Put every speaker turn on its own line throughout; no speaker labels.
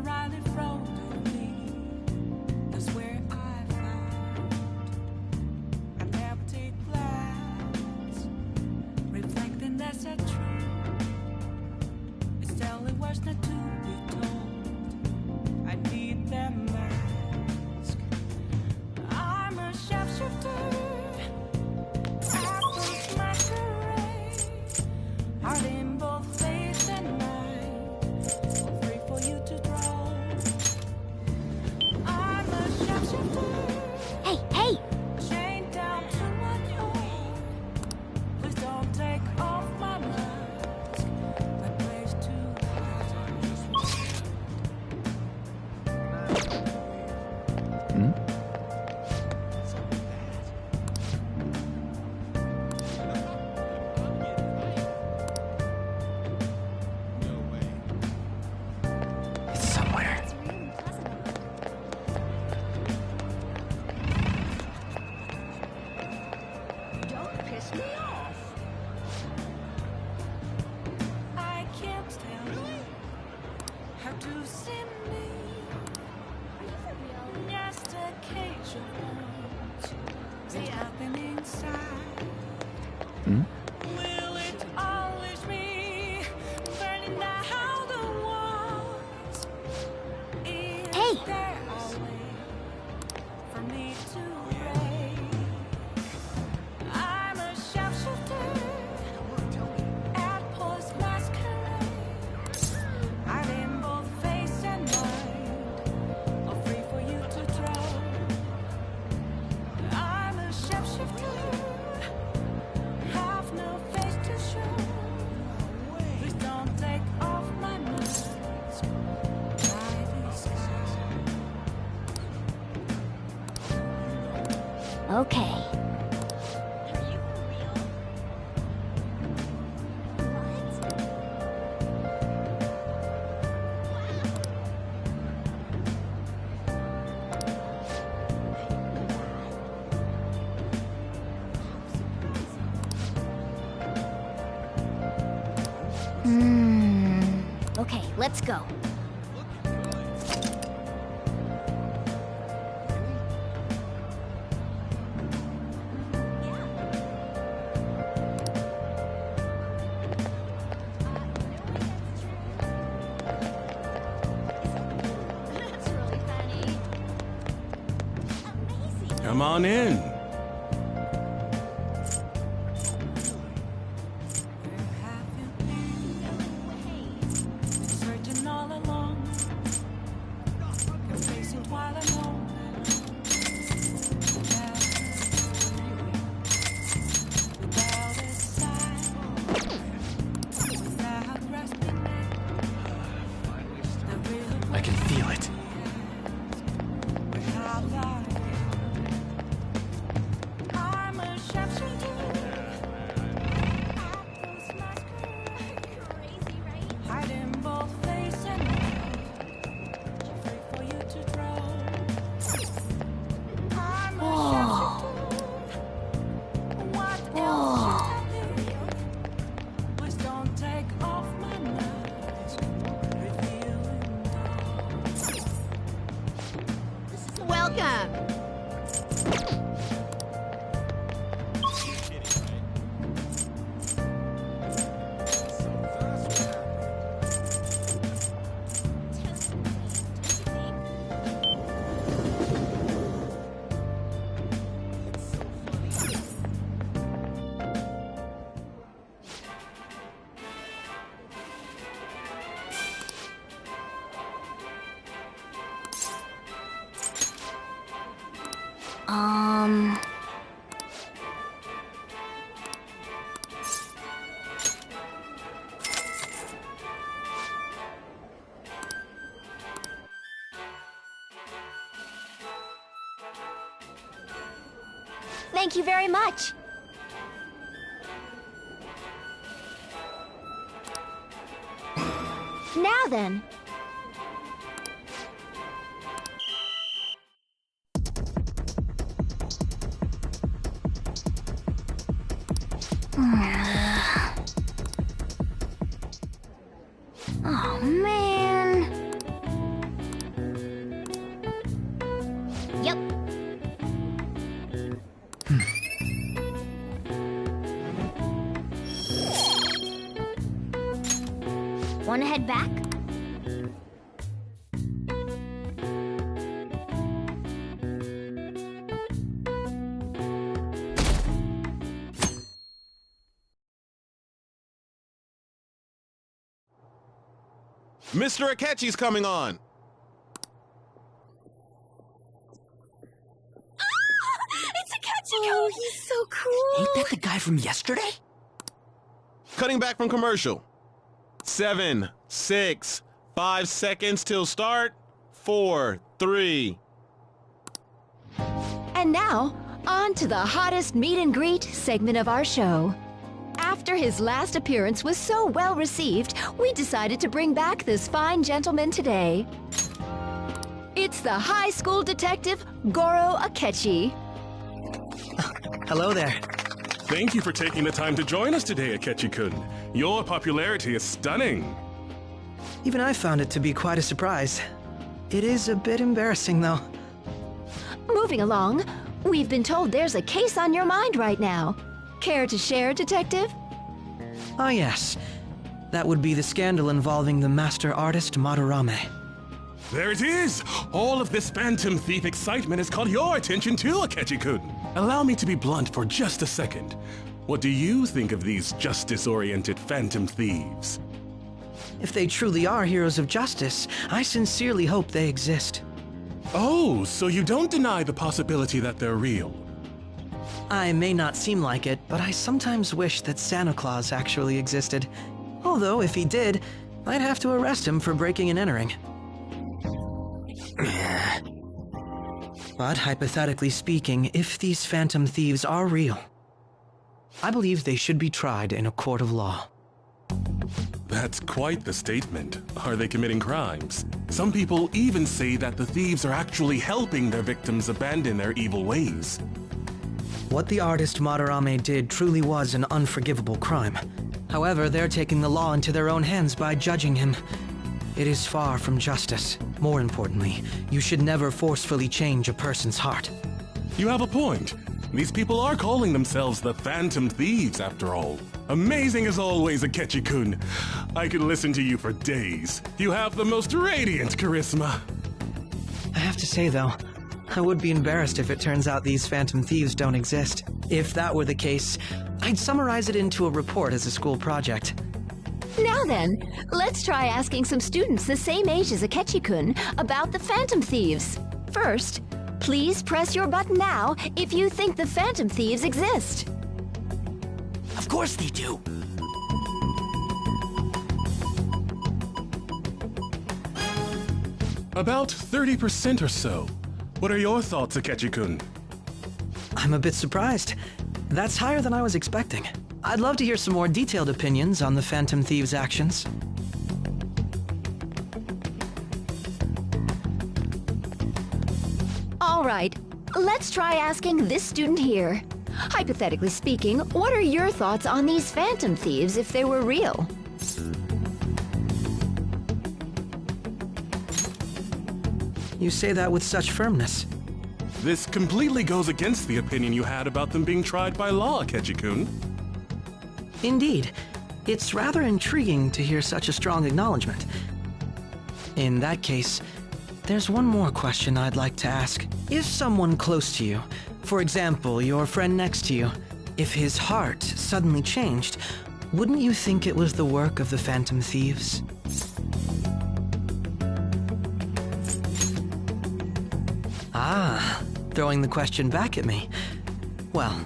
right in front of me. That's where I found an empty glass, reflecting that's a truth. It's telling what's not to be told. I need that mask. I'm a sharpshooter. Apples masquerade. Heart in both face and mind. Free for you to draw. I'm a sharpshooter.
Hey, hey!
Chained down to my own. Please don't take off my mask. My place to
It's somewhere.
Don't piss me off.
I can't tell how to see me. Just a cage of words. There's nothing inside. Will it unleash me? Burning down the walls. Is
Hey!
there a way for me to break? I'm a sharpshooter. At post masquerade. Hiding both face and mind. All free for you to draw. I'm a sharpshooter. Have no face to show. Please don't take off my mask. My disguise.
Okay.
Are you for real?
Okay, let's go.
That's really funny. Amazing.
Come on in.
Where have you been? Searching all along. Confessing while I'm home. Without a sign. Without grasping it. The real
I can feel it.
I'm a sharpshooter. Apples masquerade.
Crazy, right?
Hiding both face and mind. Free for you to draw. I'm a sharpshooter. What else should I do? Please don't take off my mask. Revealing
Welcome! Thank you very much. Now then. Oh, man. Wanna head back?
Mr. Akechi's coming on!
It's a catchy
Oh, he's so cool.
Ain't that the guy from yesterday?
Cutting back from commercial. 7, 6, 5 seconds till start. 4, 3.
And now, on to the hottest meet and greet segment of our show. After his last appearance was so well received, we decided to bring back this fine gentleman today. It's the high school detective, Goro Akechi.
Hello there.
Thank you for taking the time to join us today, Akechi-kun. Your popularity is stunning.
Even I found it to be quite a surprise. It is a bit embarrassing, though.
Moving along, we've been told there's a case on your mind right now. Care to share, Detective?
Ah, yes. That would be the scandal involving the master artist Madarame.
There it is! All of this Phantom Thief excitement has caught your attention too, Akechi-kun. Allow me to be blunt for just a second. What do you think of these justice-oriented Phantom Thieves?
If they truly are heroes of justice, I sincerely hope they exist.
Oh, so you don't deny the possibility that they're real?
I may not seem like it, but I sometimes wish that Santa Claus actually existed. Although, if he did, I'd have to arrest him for breaking and entering. But hypothetically speaking, if these Phantom Thieves are real, I believe they should be tried in a court of law.
That's quite the statement. Are they committing crimes? Some people even say that the thieves are actually helping their victims abandon their evil ways.
What the artist Madarame did truly was an unforgivable crime. However, they're taking the law into their own hands by judging him. It is far from justice. More importantly, you should never forcefully change a person's heart.
You have a point. These people are calling themselves the Phantom Thieves, after all. Amazing as always, Akechi-kun. I could listen to you for days. You have the most radiant charisma.
I have to say, though, I would be embarrassed if it turns out these Phantom Thieves don't exist. If that were the case, I'd summarize it into a report as a school project.
Now then, let's try asking some students the same age as Akechi-kun about the Phantom Thieves. First, please press your button now if you think the Phantom Thieves exist.
Of course they do.
About 30% or so. What are your thoughts, Akechi-kun?
I'm a bit surprised. That's higher than I was expecting. I'd love to hear some more detailed opinions on the Phantom Thieves' actions.
All right, let's try asking this student here. Hypothetically speaking, what are your thoughts on these Phantom Thieves if they were real?
You say that with such firmness.
This completely goes against the opinion you had about them being tried by law, Akechi-kun.
Indeed. It's rather intriguing to hear such a strong acknowledgement. In that case, there's one more question I'd like to ask. If someone close to you, for example, your friend next to you, if his heart suddenly changed, wouldn't you think it was the work of the Phantom Thieves? Ah, throwing the question back at me. Well,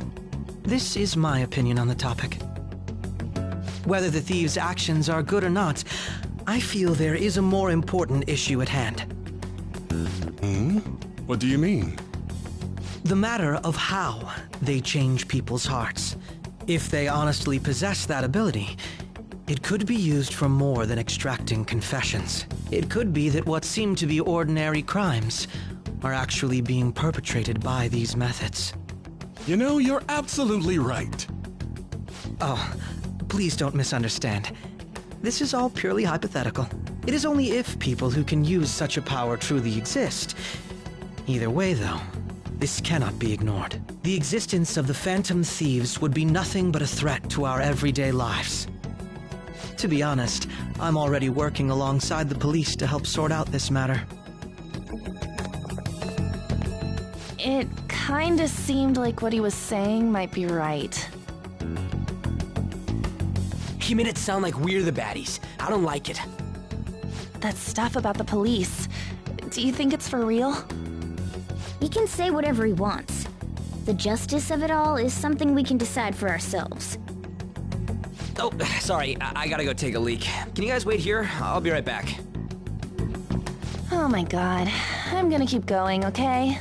this is my opinion on the topic. Whether the thieves' actions are good or not, I feel there is a more important issue at hand.
What do you mean?
The matter of how they change people's hearts. If they honestly possess that ability, it could be used for more than extracting confessions. It could be that what seem to be ordinary crimes are actually being perpetrated by these methods.
You know, you're absolutely right.
Oh, please don't misunderstand. This is all purely hypothetical. It is only if people who can use such a power truly exist. Either way, though, this cannot be ignored. The existence of the Phantom Thieves would be nothing but a threat to our everyday lives. To be honest, I'm already working alongside the police to help sort out this matter.
It kinda seemed like what he was saying might be right.
He made it sound like we're the baddies. I don't like it.
That stuff about the police. Do you think it's for real?
He can say whatever he wants. The justice of it all is something we can decide for ourselves.
Oh, sorry. I gotta go take a leak. Can you guys wait here? I'll be right back.
Oh my god. I'm gonna keep going, okay?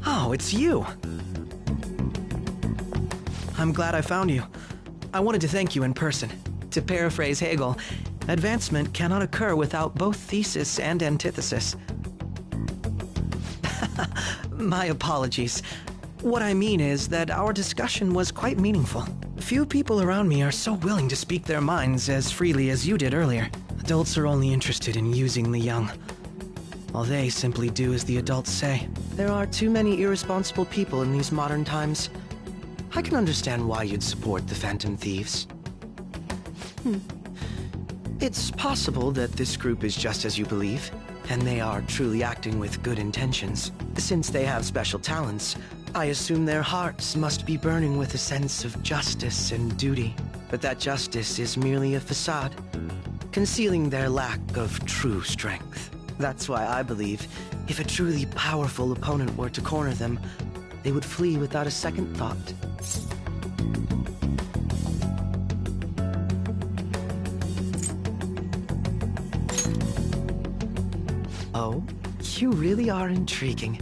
Oh, it's you. I'm glad I found you. I wanted to thank you in person. To paraphrase Hegel, advancement cannot occur without both thesis and antithesis. My apologies. What I mean is that our discussion was quite meaningful. Few people around me are so willing to speak their minds as freely as you did earlier. Adults are only interested in using the young. While they simply do as the adults say. There are too many irresponsible people in these modern times. I can understand why you'd support the Phantom Thieves. It's possible that this group is just as you believe, and they are truly acting with good intentions. Since they have special talents, I assume their hearts must be burning with a sense of justice and duty. But that justice is merely a facade, concealing their lack of true strength. That's why I believe if a truly powerful opponent were to corner them, they would flee without a second thought. Oh, you really are intriguing.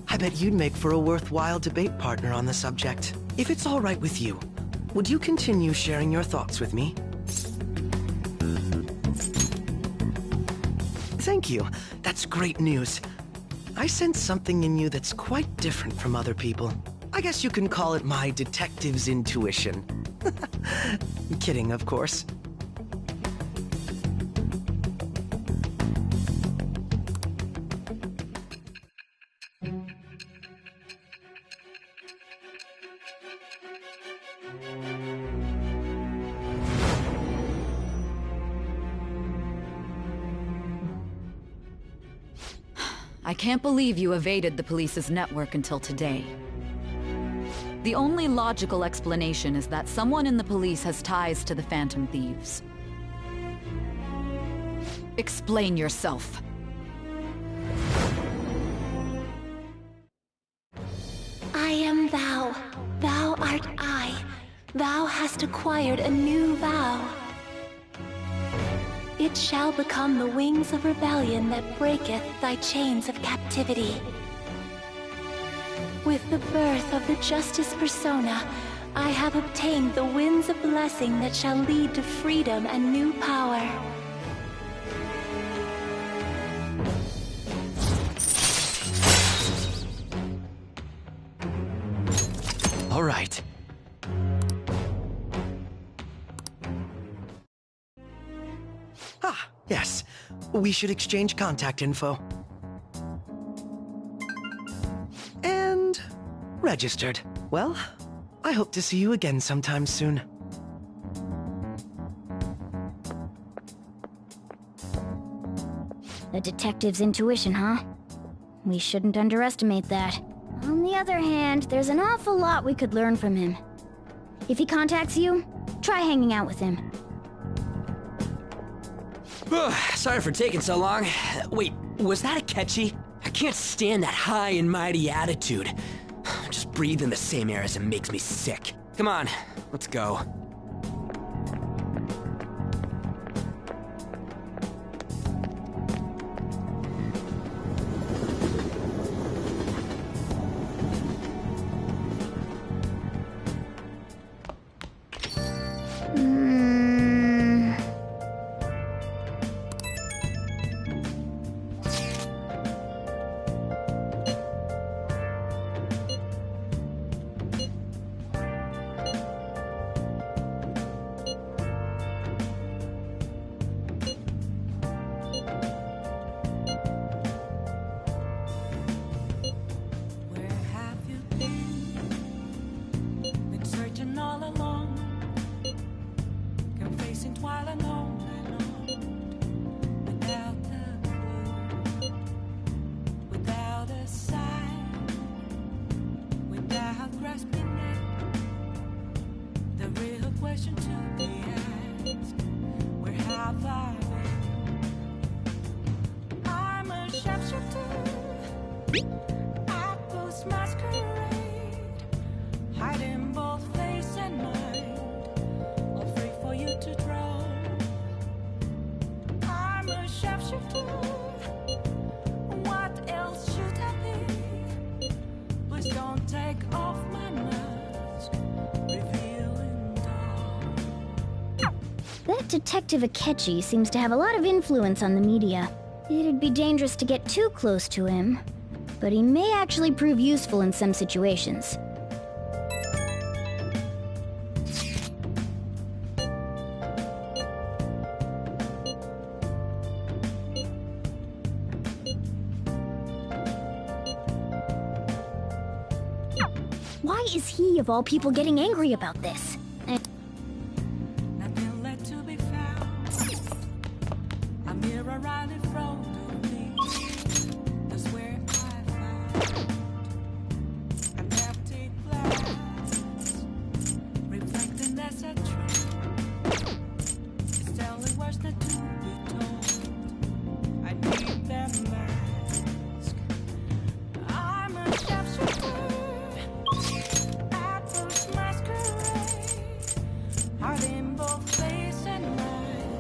I bet you'd make for a worthwhile debate partner on the subject. If it's all right with you, would you continue sharing your thoughts with me? Thank you. That's great news. I sense something in you that's quite different from other people. I guess you can call it my detective's intuition. Kidding, of course.
I can't believe you evaded the police's network until today. The only logical explanation is that someone in the police has ties to the Phantom Thieves. Explain yourself.
I am thou. Thou art I. Thou hast acquired a new vow. It shall become the wings of rebellion that breaketh thy chains of captivity. With the birth of the Justice Persona, I have obtained the winds of blessing that shall lead to freedom and new power.
All right. Ah, yes. We should exchange contact info. And registered. Well, I hope to see you again sometime soon.
The detective's intuition, huh? We shouldn't underestimate that. On the other hand, there's an awful lot we could learn from him. If he contacts you, try hanging out with him.
Sorry for taking so long. Wait, was that Akechi? I can't stand that high and mighty attitude. Just breathing the same air as him makes me sick. Come on, let's go.
At Post Masquerade, hiding both face and mind, all free for you to draw. I'm a sharpshooter. What else should I be? Please don't take off my mask, revealing dawn.
That Detective Akechi seems to have a lot of influence on the media. It'd be dangerous to get too close to him, but he may actually prove useful in some situations. Why is he, of all people, getting angry about this?
Nothing left to be found. A mirror right in front of me. That's where I found an empty glass, reflecting as a tree. It's telling words not to be told. I need that mask. I'm a sharpshooter. At Post Masquerade, hiding both face and mind,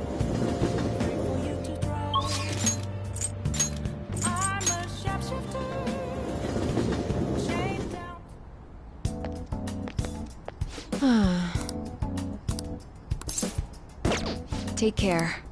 free for you to draw. I'm a sharpshooter, chained down.
Take care.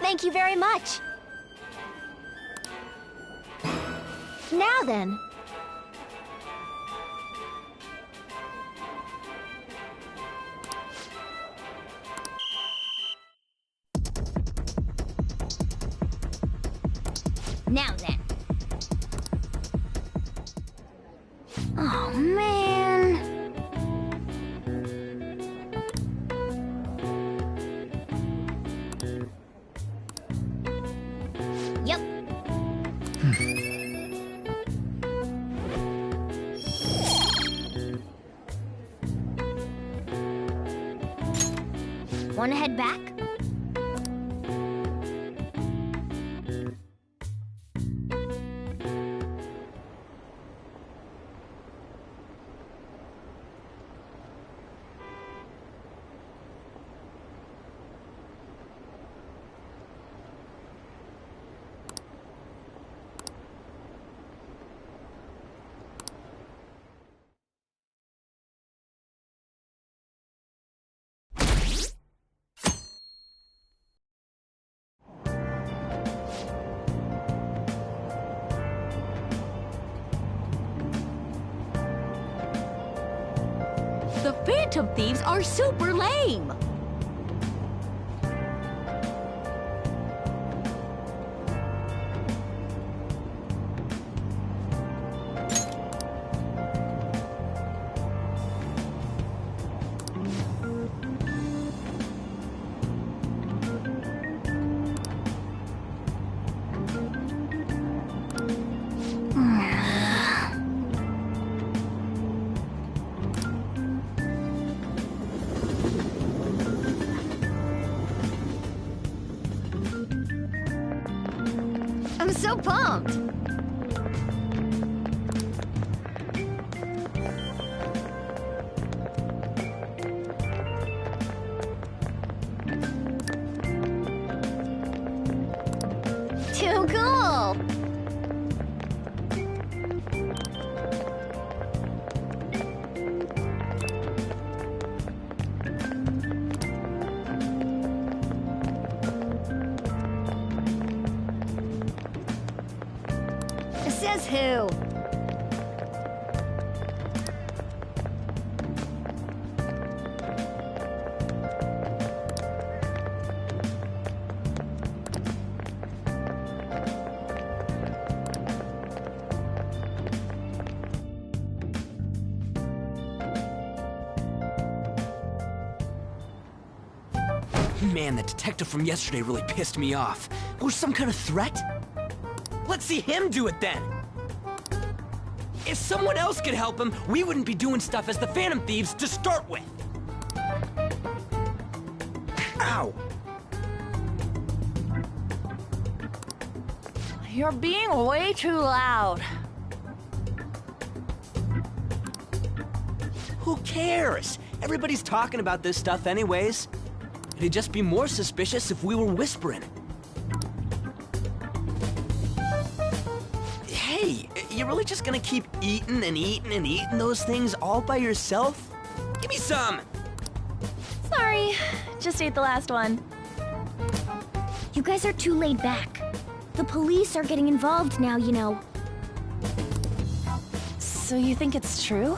Thank you very much. Now then.
Now then. Oh, man. Yep. Wanna head back?
The Phantom Thieves are super lame!
I'm so pumped. Too cool.
too.
Man, the detective from yesterday really pissed me off. Was some kind of threat? Let's see him do it then! If someone else could help him, we wouldn't be doing stuff as the Phantom Thieves to start with! Ow!
You're being way too loud.
Who cares? Everybody's talking about this stuff anyways. It'd just be more suspicious if we were whispering. Hey, you really just gonna keep eating and eating and eating those things all by yourself? Give me some!
Sorry, just ate the last one.
You guys are too laid back. The police are getting involved now, you know.
So you think it's true?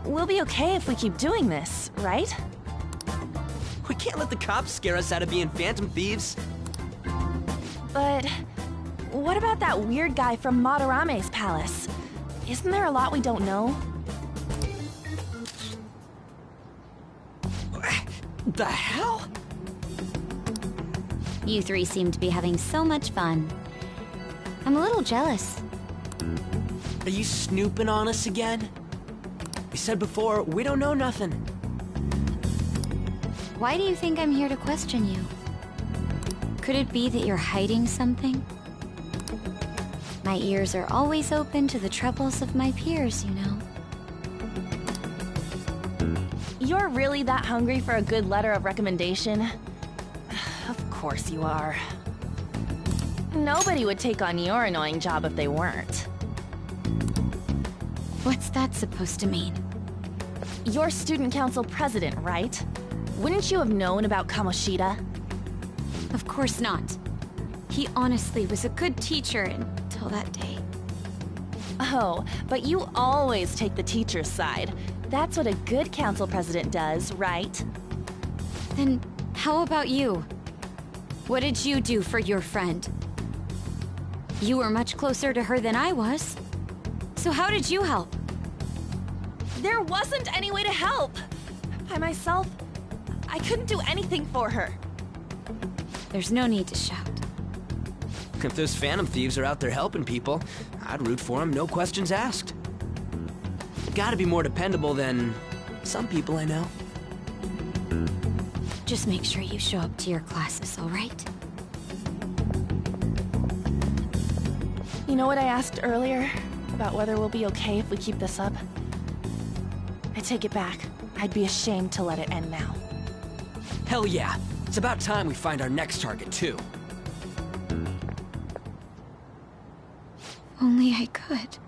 We'll be okay if we keep doing this, right?
We can't let the cops scare us out of being Phantom Thieves.
But what about that weird guy from Madarame's palace? Isn't there a lot we don't know?
The hell?
You three seem to be having so much fun. I'm a little jealous.
Are you snooping on us again? You said before, we don't know nothing.
Why do you think I'm here to question you? Could it be that you're hiding something? My ears are always open to the troubles of my peers, you know.
You're really that hungry for a good letter of recommendation? Of course you are. Nobody would take on your annoying job if they weren't.
What's that supposed to mean?
You're student council president, right? Wouldn't you have known about Kamoshida?
Of course not. He honestly was a good teacher until that day.
Oh, but you always take the teacher's side. That's what a good council president does, right?
Then how about you? What did you do for your friend? You were much closer to her than I was. So how did you help?
There wasn't any way to help. By myself, I couldn't do anything for her.
There's no need to shout.
If those Phantom Thieves are out there helping people, I'd root for them, no questions asked. Gotta be more dependable than some people I know.
Just make sure you show up to your classes, all right?
You know what I asked earlier? About whether we'll be okay if we keep this up? I take it back. I'd be ashamed to let it end now.
Hell yeah. It's about time we find our next target, too.
Only I could.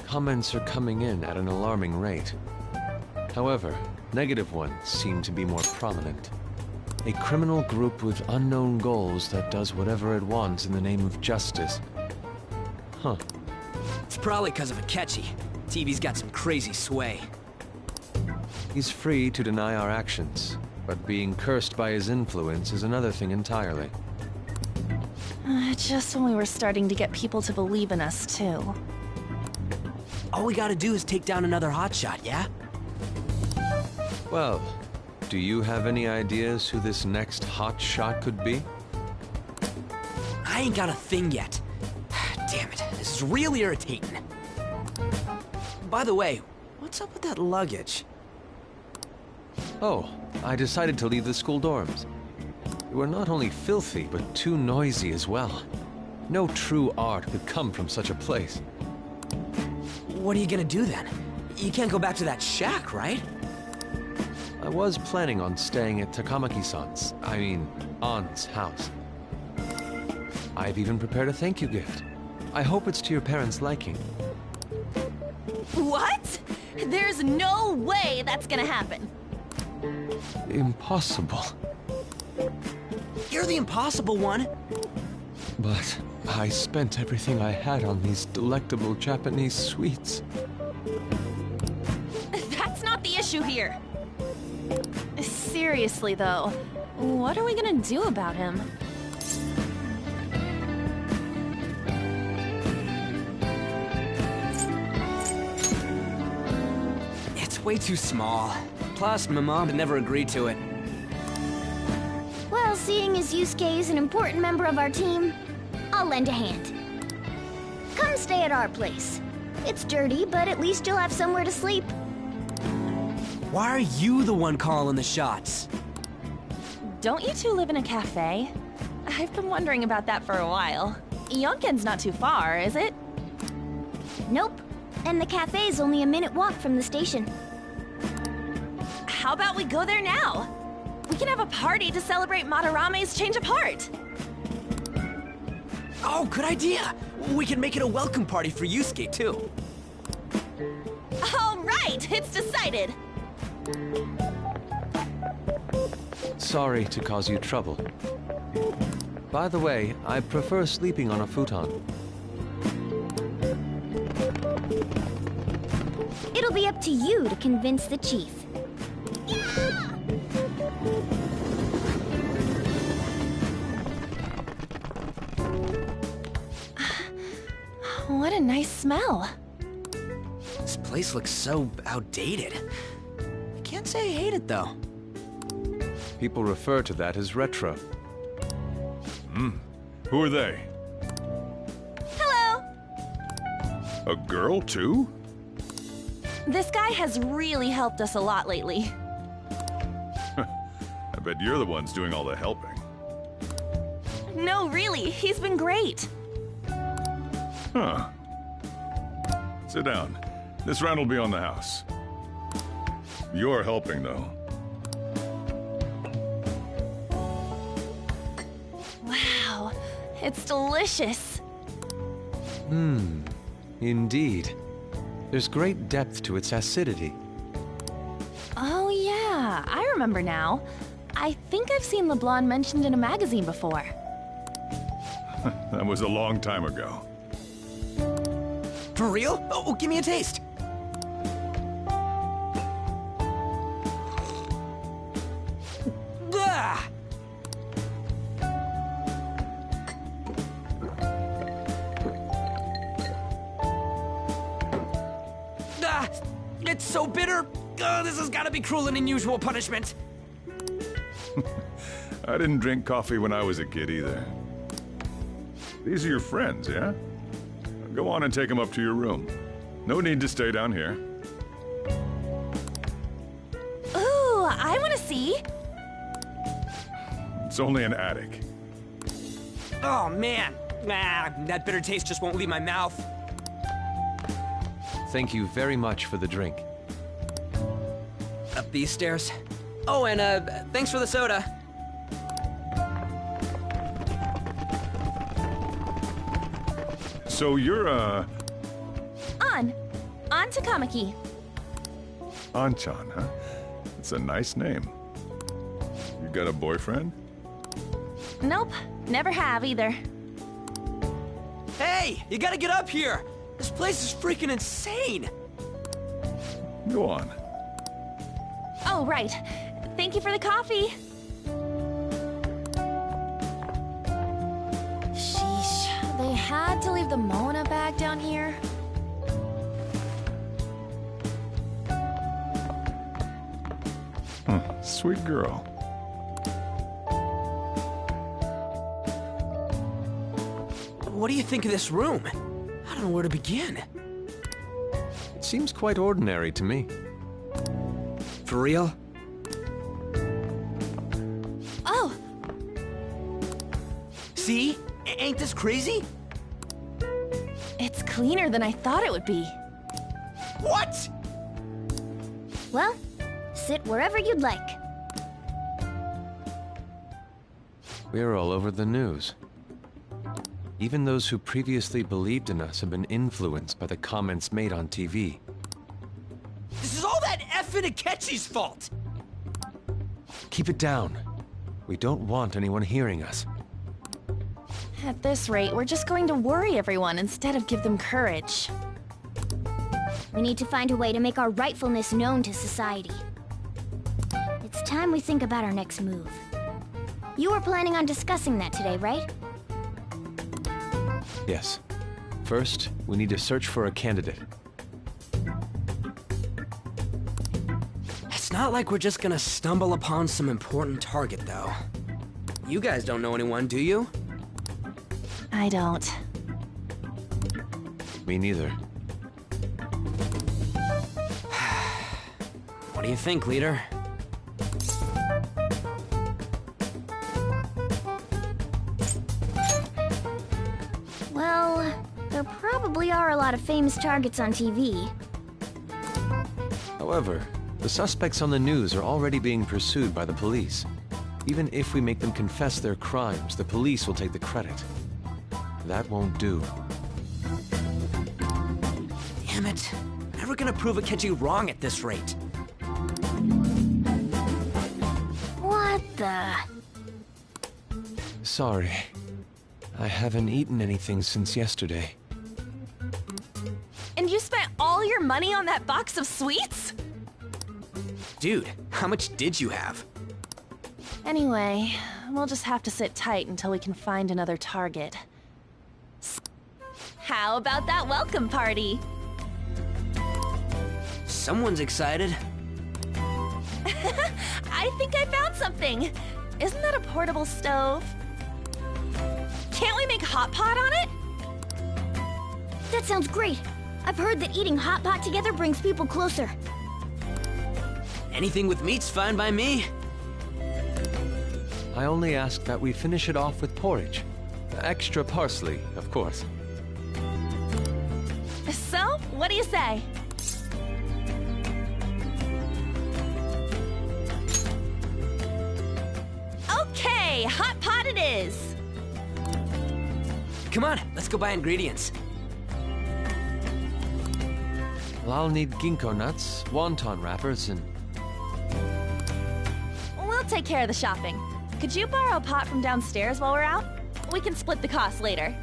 Comments are coming in at an alarming rate. However, negative ones seem to be more prominent. A criminal group with unknown goals that does whatever it wants in the name of justice. Huh.
It's probably because of Akechi. TV's got some crazy sway.
He's free to deny our actions, but being cursed by his influence is another thing entirely.
Just when we were starting to get people to believe in us, too.
All we gotta do is take down another hotshot, yeah?
Well, do you have any ideas who this next hotshot could be?
I ain't got a thing yet. Damn it, this is real irritating. By the way, what's up with that luggage?
Oh, I decided to leave the school dorms. They were not only filthy, but too noisy as well. No true art could come from such a place.
What are you gonna do then? You can't go back to that shack, right?
I was planning on staying at Takamaki-san's, Ann's house. I've even prepared a thank you gift. I hope it's to your parents' liking.
What? There's no way that's gonna happen.
impossible.
You're the impossible one.
But I spent everything I had on these delectable Japanese sweets.
That's not the issue here. Seriously, though, what are we gonna do about him?
It's way too small. Plus, my mom had never agreed to it.
Well, seeing as Yusuke is an important member of our team, I'll lend a hand. Come stay at our place. It's dirty, but at least you'll have somewhere to sleep.
Why are you the one calling the shots?
Don't you two live in a cafe? I've been wondering about that for a while. Yonken's not too far, is it?
Nope. And the cafe's only a minute walk from the station.
How about we go there now? We can have a party to celebrate Madarame's change of heart.
Oh, good idea! We can make it a welcome party for Yusuke, too.
All right, it's decided.
Sorry to cause you trouble. By the way, I prefer sleeping on a futon.
It'll be up to you to convince the chief.
What a nice smell.
This place looks so outdated. I can't say I hate it, though.
People refer to that as retro.
Who are they?
Hello.
A girl, too?
This guy has really helped us a lot lately.
I bet you're the ones doing all the helping.
No, really, he's been great.
Huh. Sit down. This round will be on the house. You're helping, though.
Wow, it's delicious.
Indeed. There's great depth to its acidity.
Oh yeah, I remember now. I think I've seen LeBlanc mentioned in a magazine before.
That was a long time ago.
For real? Oh, give me a taste. Ah! Ah! It's so bitter! This has got to be cruel and unusual punishment.
I didn't drink coffee when I was a kid either. These are your friends, yeah? Go on and take them up to your room. No need to stay down here.
Ooh, I want to see.
It's only an attic.
Oh, man. That bitter taste just won't leave my mouth.
Thank you very much for the drink.
Up these stairs. Oh, and thanks for the soda.
So you're,
On Takamaki.
Anchan, huh? It's a nice name. You got a boyfriend?
Nope, never have either.
Hey, you gotta get up here! This place is freaking insane!
Go on.
Oh, right. Thank you for the coffee. Sheesh, they had to leave the Mona bag down here.
Sweet girl.
What do you think of this room? I don't know where to begin.
It seems quite ordinary to me.
For real?
Oh!
See? Ain't this crazy?
It's cleaner than I thought it would be.
What?
Well, sit wherever you'd like.
We're all over the news. Even those who previously believed in us have been influenced by the comments made on TV.
This is all that effing Akechi's fault!
Keep it down. We don't want anyone hearing us.
At this rate, we're just going to worry everyone instead of give them courage.
We need to find a way to make our rightfulness known to society. It's time we think about our next move. You were planning on discussing that today, right?
Yes. First, we need to search for a candidate.
It's not like we're just gonna stumble upon some important target, though. You guys don't know anyone, do you?
I don't.
Me neither.
What do you think, leader?
Well, there probably are a lot of famous targets on TV.
However, the suspects on the news are already being pursued by the police. Even if we make them confess their crimes, the police will take the credit. That won't do.
Damn it. Never gonna prove Akechi wrong at this rate.
What the?
Sorry. I haven't eaten anything since yesterday.
And you spent all your money on that box of sweets?
Dude, how much did you have?
Anyway, we'll just have to sit tight until we can find another target. How about that welcome party?
Someone's excited.
I think I found something. Isn't that a portable stove? Can't we make hot pot on it?
That sounds great. I've heard that eating hot pot together brings people closer.
Anything with meat's fine by me.
I only ask that we finish it off with porridge. Extra parsley, of course.
So, what do you say? Okay, hot pot it is.
Come on, let's go buy ingredients.
Well, I'll need ginkgo nuts, wonton wrappers, and...
We'll take care of the shopping. Could you borrow a pot from downstairs while we're out? We can split the cost later.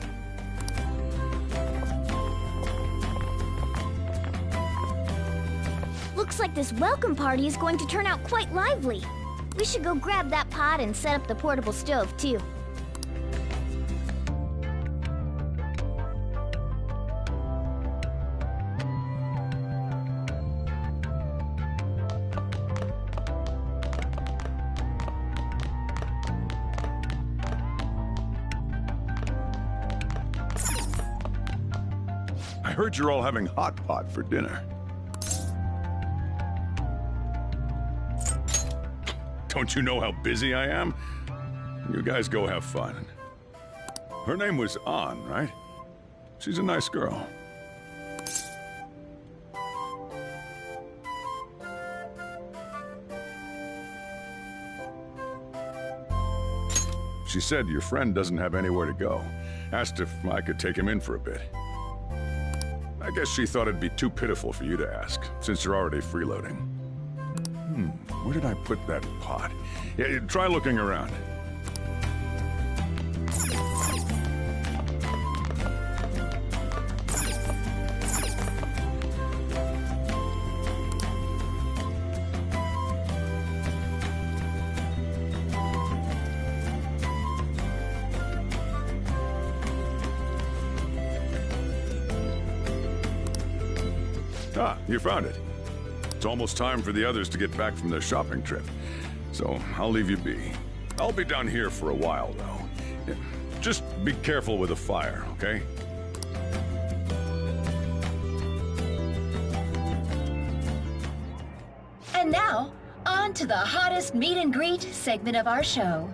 Looks like this welcome party is going to turn out quite lively. We should go grab that pot and set up the portable stove, too.
I heard you're all having hot pot for dinner. Don't you know how busy I am? You guys go have fun. Her name was An, right? She's a nice girl. She said your friend doesn't have anywhere to go. Asked if I could take him in for a bit. I guess she thought it'd be too pitiful for you to ask, since you're already freeloading. Where did I put that pot? Yeah, try looking around. Ah, you found it. It's almost time for the others to get back from their shopping trip. So I'll leave you be. I'll be down here for a while, though. Yeah, just be careful with the fire, okay?
And now, on to the hottest meet and greet segment of our show.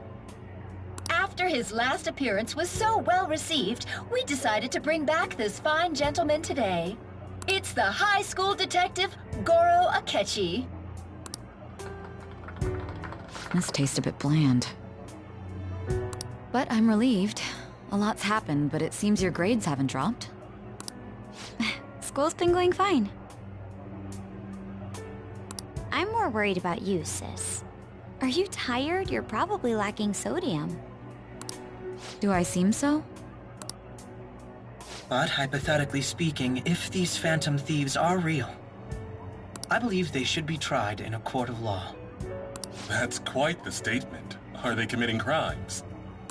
After his last appearance was so well received, we decided to bring back this fine gentleman today. It's the high school detective, Goro Akechi.
This tastes a bit bland. But I'm relieved. A lot's happened, but it seems your grades haven't dropped.
School's been going fine. I'm more worried about you, sis. Are you tired? You're probably lacking sodium.
Do I seem so?
But hypothetically speaking, if these phantom thieves are real, I believe they should be tried in a court of law.
That's quite the statement. Are they committing crimes?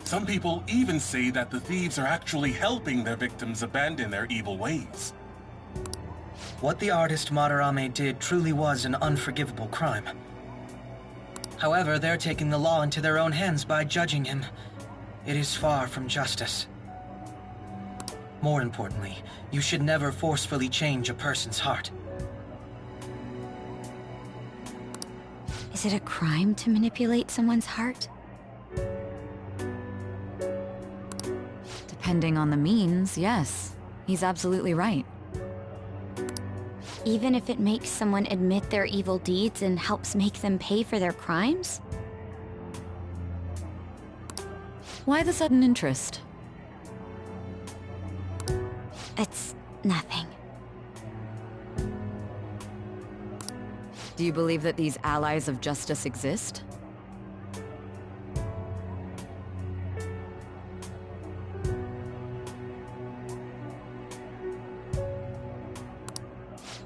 Some people even say that the thieves are actually helping their victims abandon their evil ways.
What the artist Madarame did truly was an unforgivable crime. However, they're taking the law into their own hands by judging him. It is far from justice. More importantly, you should never forcefully change a person's heart.
Is it a crime to manipulate someone's heart?
Depending on the means, yes. He's absolutely right.
Even if it makes someone admit their evil deeds and helps make them pay for their crimes?
Why the sudden interest?
It's nothing.
Do you believe that these allies of justice exist?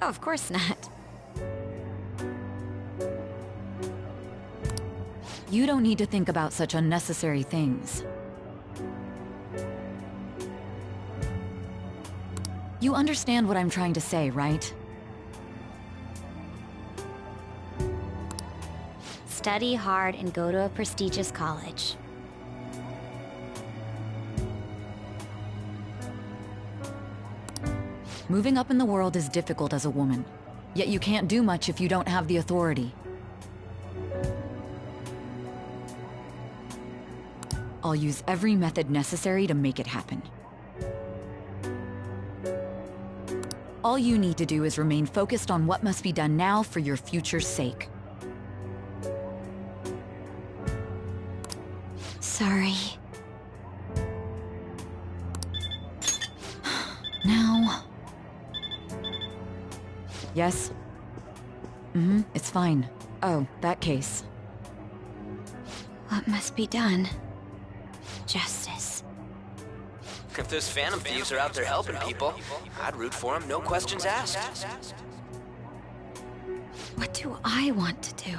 Oh, of course not.
You don't need to think about such unnecessary things. You understand what I'm trying to say, right?
Study hard and go to a prestigious college.
Moving up in the world is difficult as a woman. Yet you can't do much if you don't have the authority. I'll use every method necessary to make it happen. All you need to do is remain focused on what must be done now for your future's sake.
Sorry.
Now... Yes? It's fine. Oh, that case.
What must be done? Justice.
If those phantom thieves are out there helping people, I'd root for them, no questions asked.
What do I want to do?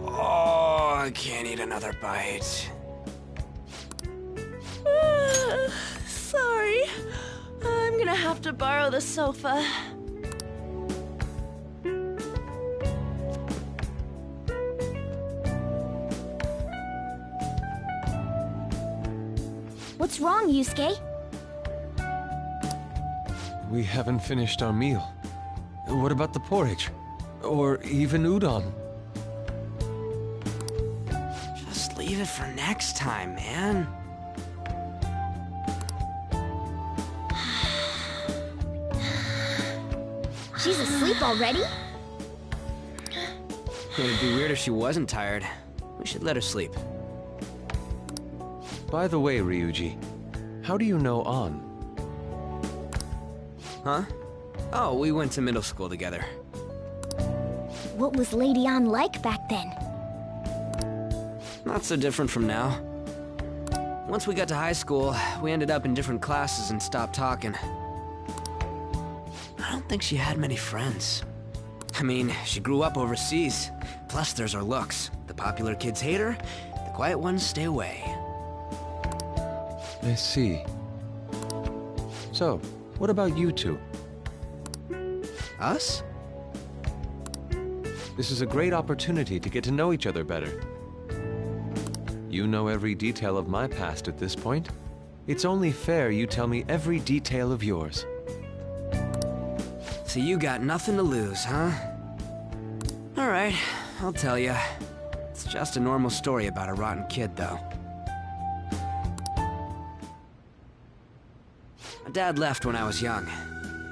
Oh, I can't eat another bite.
Sorry. I'm gonna have to borrow the sofa.
What's wrong, Yusuke?
We haven't finished our meal. What about the porridge? Or even udon?
Just leave it for next time, man.
She's asleep already?
It'd be weird if she wasn't tired. We should let her sleep.
By the way, Ryuji, how do you know An?
Huh? Oh, we went to middle school together.
What was Lady An like back then?
Not so different from now. Once we got to high school, we ended up in different classes and stopped talking. I don't think she had many friends. I mean, she grew up overseas. Plus, there's her looks. The popular kids hate her, the quiet ones stay away.
I see. So, what about you two?
Us?
This is a great opportunity to get to know each other better. You know every detail of my past at this point. It's only fair you tell me every detail of yours.
So you got nothing to lose, huh? Alright, I'll tell you. It's just a normal story about a rotten kid, though. My dad left when I was young.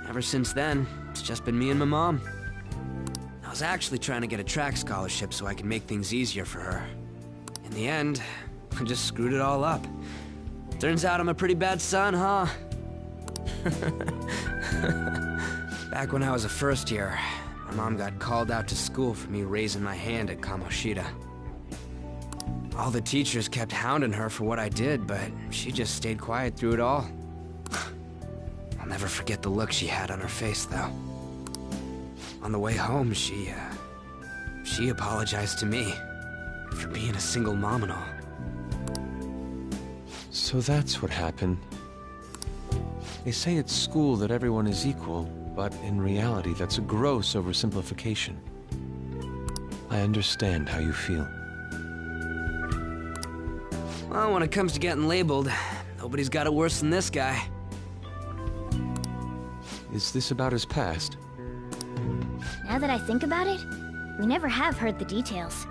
Ever since then, it's just been me and my mom. I was actually trying to get a track scholarship so I could make things easier for her. In the end, I just screwed it all up. Turns out I'm a pretty bad son, huh? Back when I was a first year, My mom got called out to school for me raising my hand at Kamoshida. All the teachers kept hounding her for what I did, but she just stayed quiet through it all. I'll never forget the look she had on her face, though. On the way home, she apologized to me for being a single mom and all.
So that's what happened. They say at school that everyone is equal, but in reality that's a gross oversimplification. I understand how you feel.
Well, when it comes to getting labeled, nobody's got it worse than this guy.
Is this about his past?
Now that I think about it, we never have heard the details.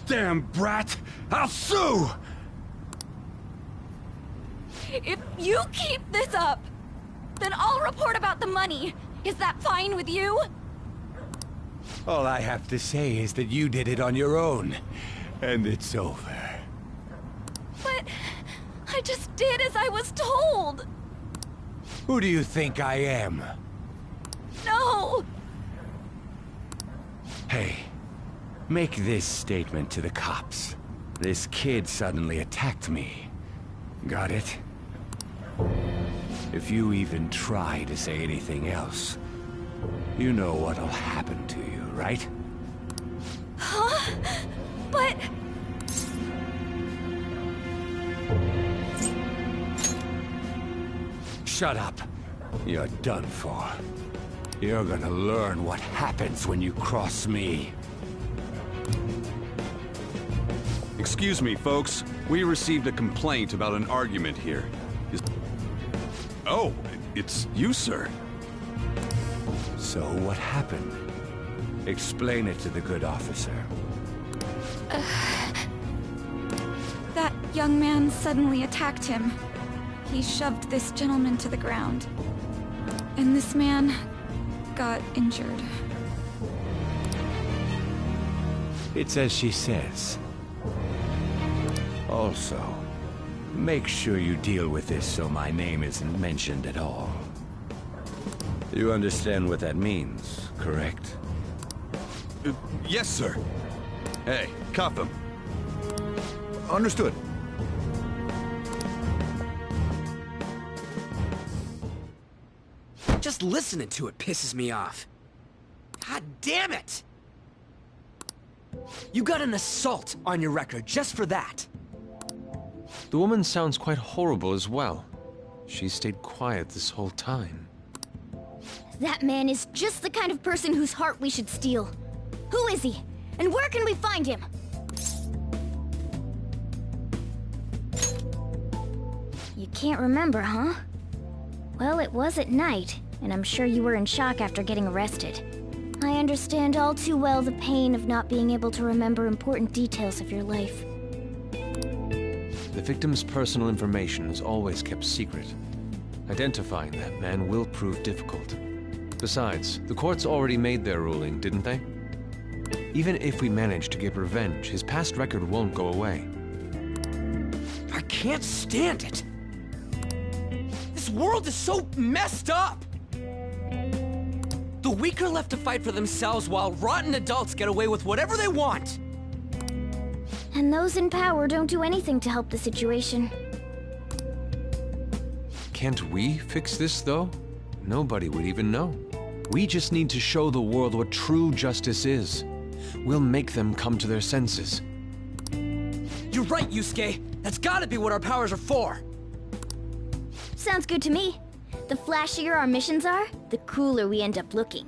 Damn brat! I'll sue!
If you keep this up, then I'll report about the money. Is that fine with you?
All I have to say is that you did it on your own, and it's over.
But I just did as I was told.
Who do you think I am?
No!
Hey, make this statement to the cops. This kid suddenly attacked me. Got it? If you even try to say anything else, you know what'll happen to you, right?
Huh? But...
Shut up. You're done for. You're gonna learn what happens when you cross me.
Excuse me, folks. We received a complaint about an argument here. Oh, it's you, sir.
So what happened? Explain it to the good officer.
That young man suddenly attacked him. He shoved this gentleman to the ground. And this man got injured.
It's as she says. Also, make sure you deal with this so my name isn't mentioned at all. You understand what that means, correct?
Yes, sir. Hey, cuff him.
Understood.
Just listening to it pisses me off. God damn it! You got an assault on your record just for that.
The woman sounds quite horrible as well. She stayed quiet this whole time.
That man is just the kind of person whose heart we should steal. Who is he? And where can we find him? You can't remember, huh? Well, it was at night, and I'm sure you were in shock after getting arrested. I understand all too well the pain of not being able to remember important details of your life.
The victim's personal information is always kept secret. Identifying that man will prove difficult. Besides, the courts already made their ruling, didn't they? Even if we manage to get revenge, his past record won't go away.
I can't stand it. This world is so messed up. The weak are left to fight for themselves while rotten adults get away with whatever they want.
And those in power don't do anything to help the situation.
Can't we fix this, though? Nobody would even know. We just need to show the world what true justice is. We'll make them come to their senses.
You're right, Yusuke. That's gotta be what our powers are for.
Sounds good to me. The flashier our missions are, the cooler we end up looking.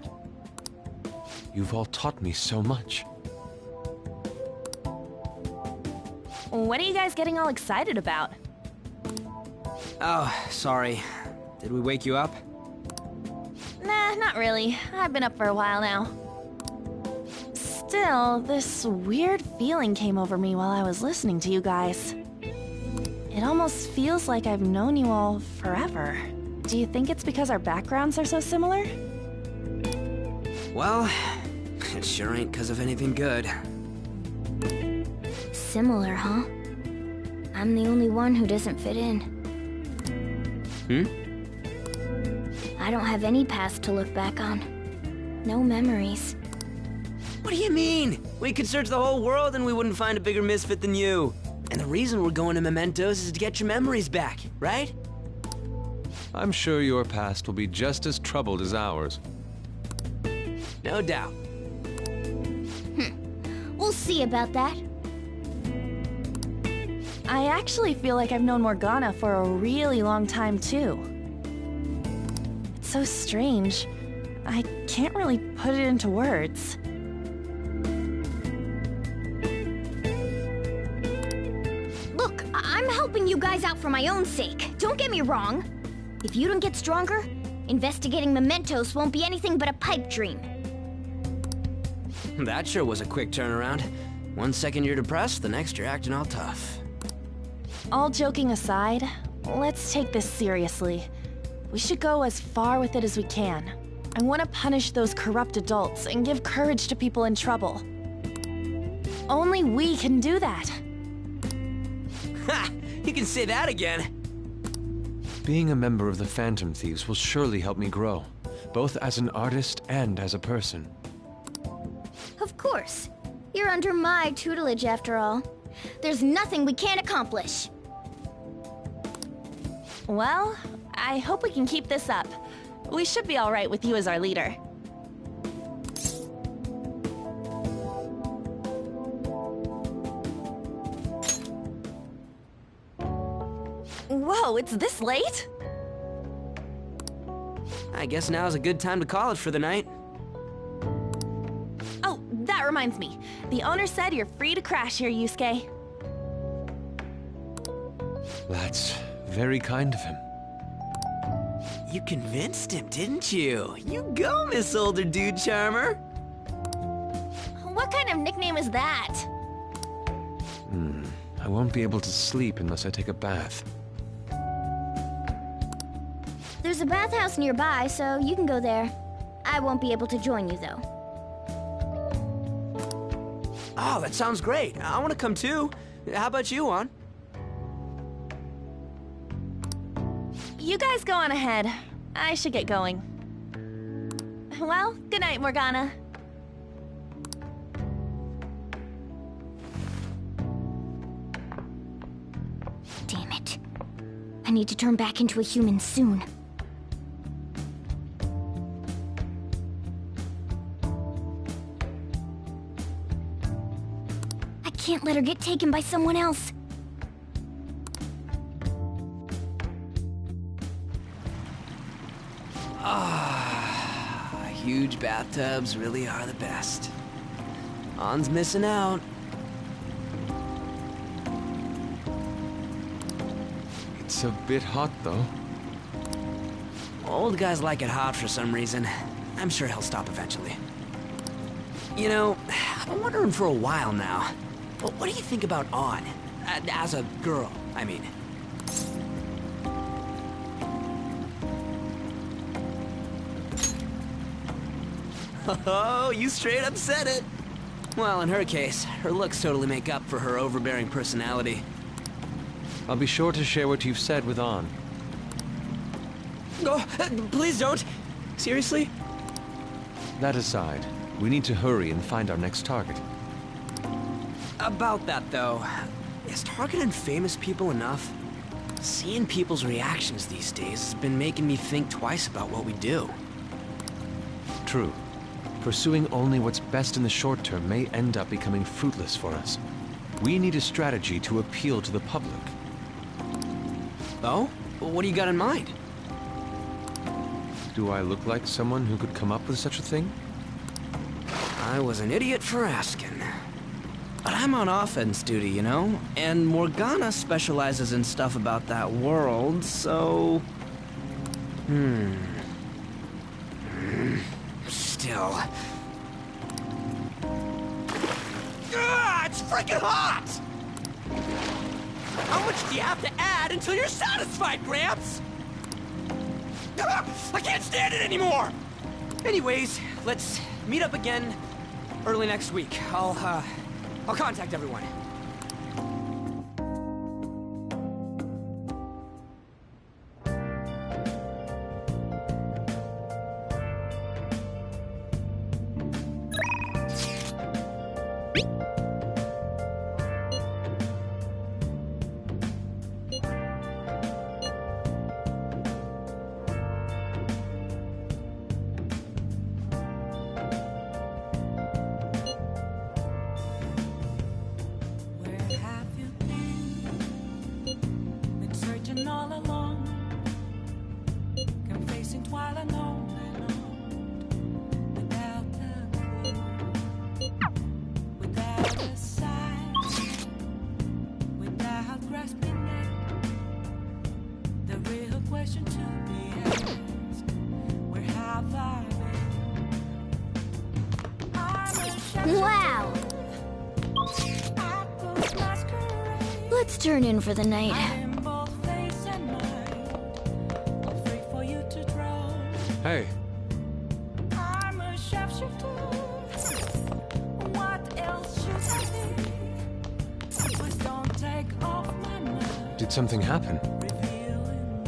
You've all taught me so much.
What are you guys getting all excited about?
Oh, sorry. Did we wake you up?
Nah, not really. I've been up for a while now. Still, this weird feeling came over me while I was listening to you guys. It almost feels like I've known you all forever. Do you think it's because our backgrounds are so similar?
Well, it sure ain't because of anything good.
Similar, huh? I'm the only one who doesn't fit in. I don't have any past to look back on. No memories.
What do you mean? We could search the whole world and we wouldn't find a bigger misfit than you. And the reason we're going to Mementos is to get your memories back, right?
I'm sure your past will be just as troubled as ours.
No doubt.
We'll see about that.
I actually feel like I've known Morgana for a really long time, too. It's so strange. I can't really put it into words.
Look, I'm helping you guys out for my own sake. Don't get me wrong. If you don't get stronger, investigating Mementos won't be anything but a pipe dream.
That sure was a quick turnaround. 1 second you're depressed, the next you're acting all tough.
All joking aside, let's take this seriously. We should go as far with it as we can. I want to punish those corrupt adults and give courage to people in trouble. Only we can do that.
Ha! You can say that again.
Being a member of the Phantom Thieves will surely help me grow, both as an artist and as a person.
Of course. You're under my tutelage after all. There's nothing we can't accomplish.
Well, I hope we can keep this up. We should be all right with you as our leader. Whoa, it's this late?
I guess now's a good time to call it for the night.
Oh, that reminds me. The owner said you're free to crash here, Yusuke.
That's very kind of him.
You convinced him, didn't you? You go, Miss Older Dude Charmer.
What kind of nickname is that?
I won't be able to sleep unless I take a bath.
There's a bathhouse nearby, so you can go there. I won't be able to join you, though.
Oh, that sounds great. I want to come too. How about you, Juan?
You guys go on ahead. I should get going. Well, good night, Morgana.
Damn it. I need to turn back into a human soon. I can't let her get taken by someone else.
Huge bathtubs really are the best. On's missing out.
It's a bit hot, though.
Old guys like it hot for some reason. I'm sure he'll stop eventually. You know, I've been wondering for a while now. But what do you think about On? As a girl, I mean. Oh, you straight up said it. Well, in her case, her looks totally make up for her overbearing personality.
I'll be sure to share what you've said with On.
Oh, please don't. Seriously?
That aside, we need to hurry and find our next target.
About that, though, is targeting famous people enough? Seeing people's reactions these days has been making me think twice about what we do.
True. Pursuing only what's best in the short term may end up becoming fruitless for us. We need a strategy to appeal to the public.
Oh? What do you got in mind?
Do I look like someone who could come up with such a thing?
I was an idiot for asking. But I'm on offense duty, you know? And Morgana specializes in stuff about that world, so... Still... it's freaking hot! How much do you have to add until you're satisfied, Gramps? I can't stand it anymore! Anyways, let's meet up again early next week. I'll contact everyone.
Where have you been? Been searching all along, come facing twilight on and on, without a clue, without a sign, without grasping it. The real question to be asked: where have I been? I'm a shadow.
Wow! Let's turn in for the night.
Hey,
I'm a shapeshifter. What else should I be? Please don't take off my mind.
did something happen?
Revealing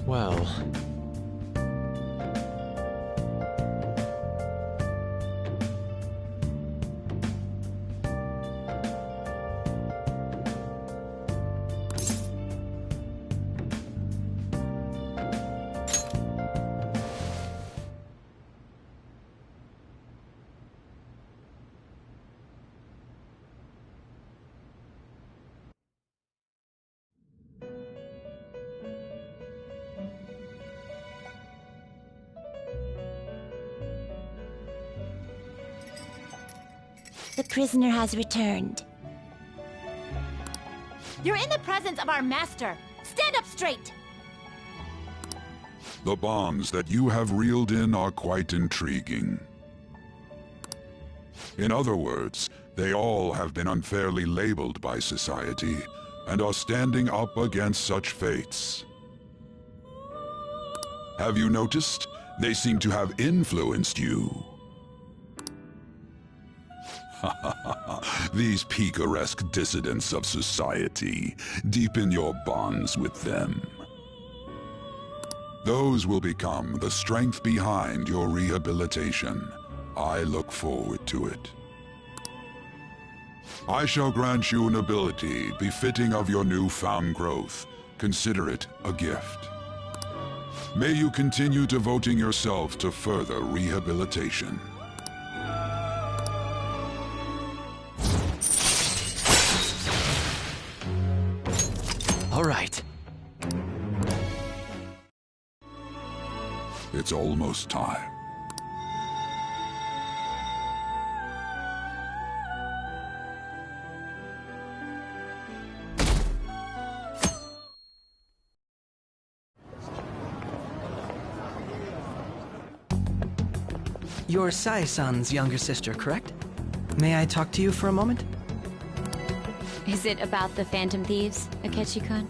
Well,
The prisoner has returned.
You're in the presence of our master. Stand up straight!
The bonds that you have reeled in are quite intriguing. In other words, they all have been unfairly labeled by society and are standing up against such fates. Have you noticed? They seem to have influenced you. These picaresque dissidents of society, deepen your bonds with them. Those will become the strength behind your rehabilitation. I look forward to it. I shall grant you an ability befitting of your newfound growth. Consider it a gift. May you continue devoting yourself to further rehabilitation.
All right.
It's almost time.
You're Sai-san's younger sister, correct? May I talk to you for a moment?
Is it about the Phantom Thieves, Akechi-kun?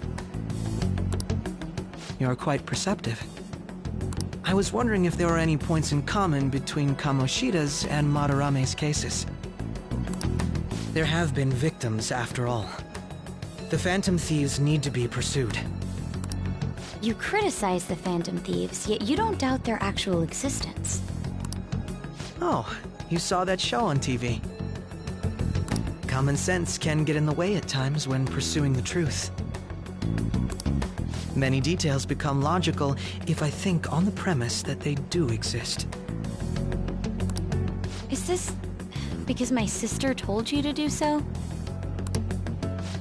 You're quite perceptive. I was wondering if there were any points in common between Kamoshida's and Madarame's cases. There have been victims, after all. The Phantom Thieves need to be pursued.
You criticize the Phantom Thieves, yet you don't doubt their actual existence.
Oh, you saw that show on TV. Common sense can get in the way at times when pursuing the truth. Many details become logical if I think on the premise that they do exist.
Is this because my sister told you to do so?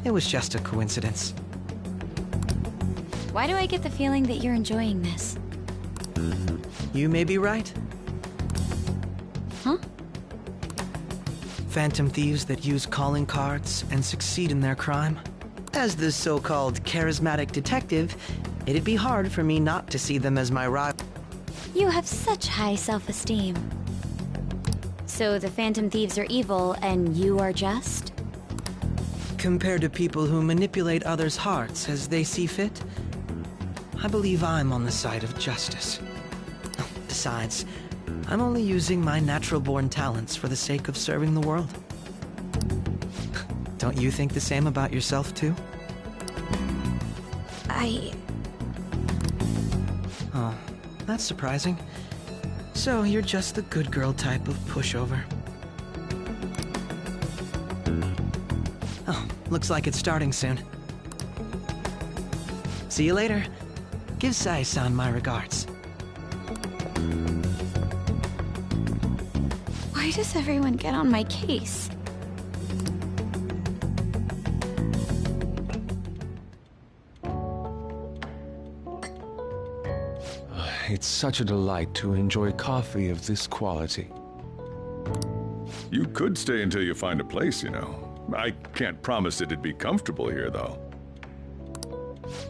It was just a coincidence.
Why do I get the feeling that you're enjoying this?
You may be right.
Huh?
Phantom thieves that use calling cards and succeed in their crime. As the so-called charismatic detective, it'd be hard for me not to see them as my rival.
You have such high self-esteem. So the Phantom Thieves are evil and you are just?
Compared to people who manipulate others' hearts as they see fit, I believe I'm on the side of justice. Besides, I'm only using my natural-born talents for the sake of serving the world. Don't you think the same about yourself, too? Oh, that's surprising. So you're just the good girl type of pushover. Oh, looks like it's starting soon. See you later. Give Sai-san my regards.
Why does everyone get on my case?
It's such a delight to enjoy coffee of this quality.
You could stay until you find a place, you know. I can't promise it'd be comfortable here, though.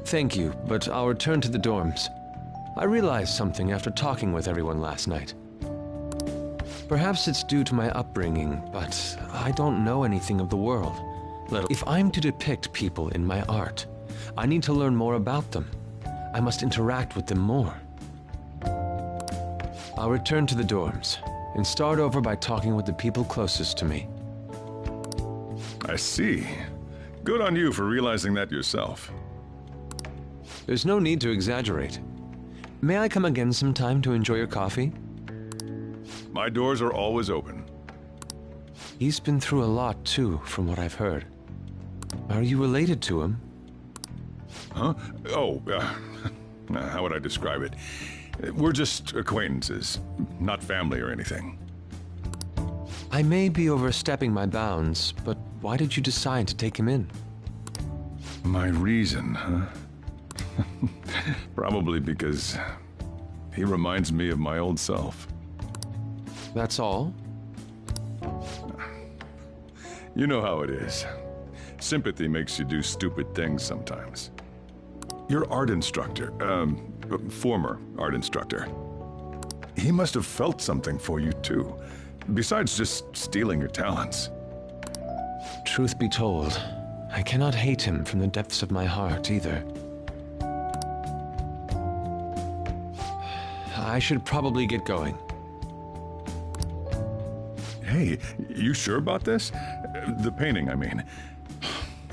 Thank you, but I'll return to the dorms. I realized something after talking with everyone last night. Perhaps it's due to my upbringing, but I don't know anything of the world. If I'm to depict people in my art, I need to learn more about them. I must interact with them more. I'll return to the dorms and start over by talking with the people closest to me.
I see. Good on you for realizing that yourself.
There's no need to exaggerate. May I come again sometime to enjoy your coffee?
My doors are always open.
He's been through a lot, too, from what I've heard. Are you related to him?
Huh? Oh, how would I describe it? We're just acquaintances, not family or anything.
I may be overstepping my bounds, but why did you decide to take him in?
My reason, huh? Probably because he reminds me of my old self.
That's all?
You know how it is. Sympathy makes you do stupid things sometimes. Your art instructor, former art instructor, he must have felt something for you too, besides just stealing your talents.
Truth be told, I cannot hate him from the depths of my heart either. I should probably get going.
Hey, you sure about this? The painting, I mean.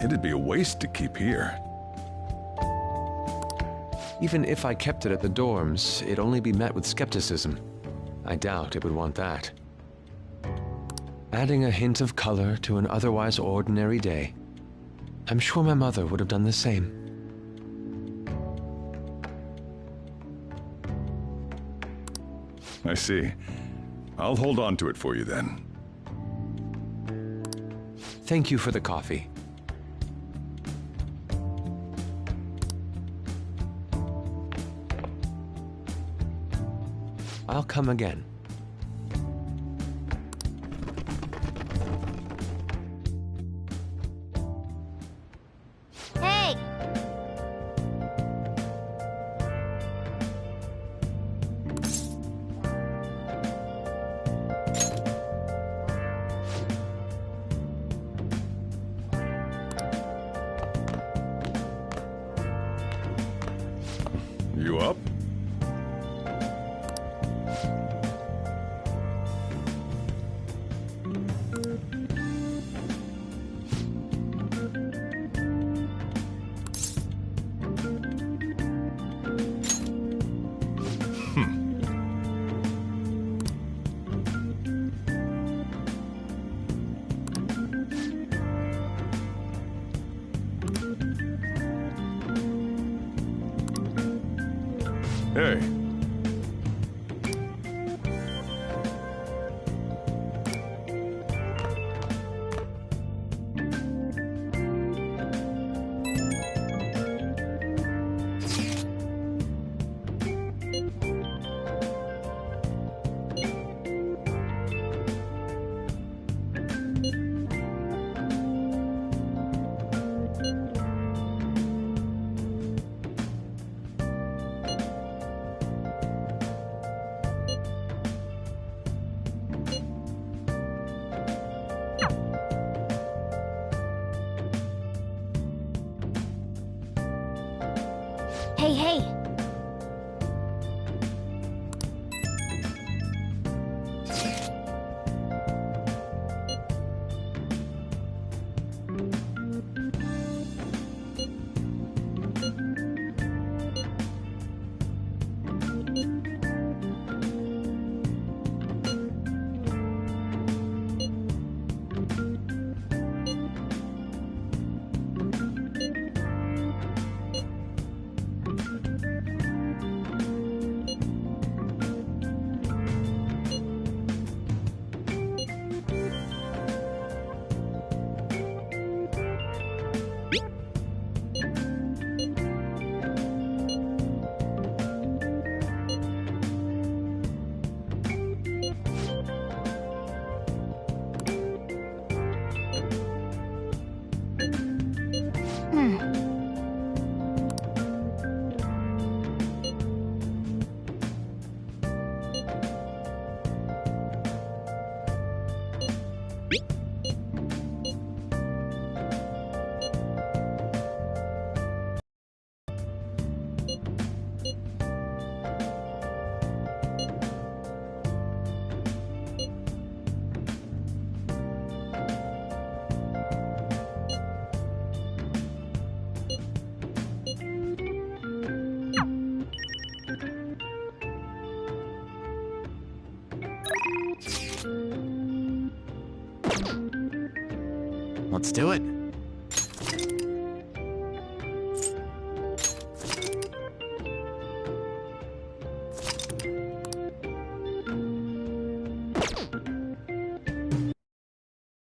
It'd be a waste to keep here.
Even if I kept it at the dorms, it'd only be met with skepticism. I doubt it would want that. Adding a hint of color to an otherwise ordinary day. I'm sure my mother would have done the same.
I see. I'll hold on to it for you then.
Thank you for the coffee. I'll come again.
Hey!
You up? Hey.
Hey, hey!
Let's do it.